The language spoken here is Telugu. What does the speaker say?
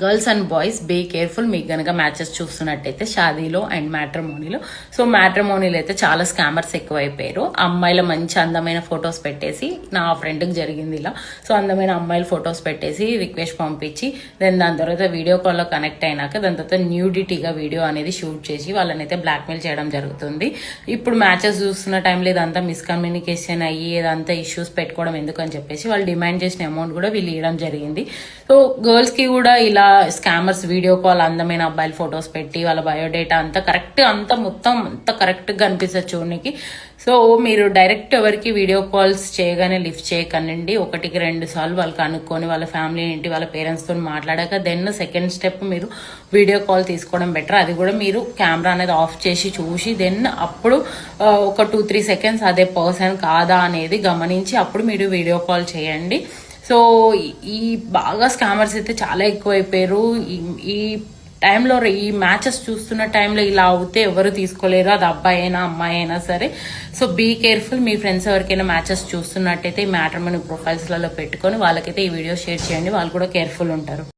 Girls and boys be careful. మీకు గనక మ్యాచెస్ చూస్తున్నట్టయితే షాదీలో అండ్ మ్యాట్రిమోనీలో. సో మ్యాట్రిమోనీలో అయితే చాలా స్కామర్స్ ఎక్కువైపోయారు. అమ్మాయిల మంచి అందమైన ఫొటోస్ పెట్టేసి, నా ఫ్రెండ్కి జరిగింది ఇలా. సో అందమైన అమ్మాయిల ఫొటోస్ పెట్టేసి రిక్వెస్ట్ పంపించి దాని తర్వాత వీడియో కాల్లో కనెక్ట్ అయినాక దాని తర్వాత న్యూడిటీగా వీడియో అనేది షూట్ చేసి వాళ్ళని అయితే బ్లాక్మెయిల్ చేయడం జరుగుతుంది. ఇప్పుడు మ్యాచెస్ చూస్తున్న టైంలో ఇదంతా మిస్కమ్యూనికేషన్ అయ్యి ఇదంతా ఇష్యూస్ పెట్టుకోవడం ఎందుకని చెప్పేసి వాళ్ళు డిమాండ్ చేసిన అమౌంట్ కూడా వీళ్ళు ఇవ్వడం జరిగింది. సో గర్ల్స్కి కూడా ఇలా స్కామర్స్ వీడియో కాల్ అందమైన అబ్బాయిల ఫొటోస్ పెట్టి వాళ్ళ బయోడేటా అంతా కరెక్ట్ అంతా మొత్తం అంతా కరెక్ట్గా అనిపిస్తుంది చూడడానికి. సో మీరు డైరెక్ట్ ఎవరికి వీడియో కాల్స్ చేయగానే లిఫ్ట్ చేయకండి. 1-2 సార్లు వాళ్ళకి అనుకొని వాళ్ళ ఫ్యామిలీ ఏంటి వాళ్ళ పేరెంట్స్తో మాట్లాడాక దెన్ సెకండ్ స్టెప్ మీరు వీడియో కాల్ తీసుకోవడం బెటర్. అది కూడా మీరు కెమెరా అనేది ఆఫ్ చేసి చూసి దెన్ అప్పుడు ఒక 2-3 సెకండ్స్ అదే పర్సన్ కాదా అనేది గమనించి అప్పుడు మీరు వీడియో కాల్ చేయండి. సో ఈ బాగా స్కామర్స్ అయితే చాలా ఎక్కువైపోయారు. ఈ టైంలో ఈ మ్యాచెస్ చూస్తున్న టైంలో ఇలా అవుతే ఎవరు తీసుకోలేరు, అది అబ్బాయి అయినా అమ్మాయి అయినా సరే. So be careful. మీ ఫ్రెండ్స్ ఎవరికైనా మ్యాచెస్ చూస్తున్నట్టయితే ఈ మ్యాట్రిమోనీ ప్రొఫైల్స్లలో పెట్టుకొని వాళ్ళకైతే ఈ వీడియో షేర్ చేయండి. వాళ్ళు కూడా కేర్ఫుల్ ఉంటారు.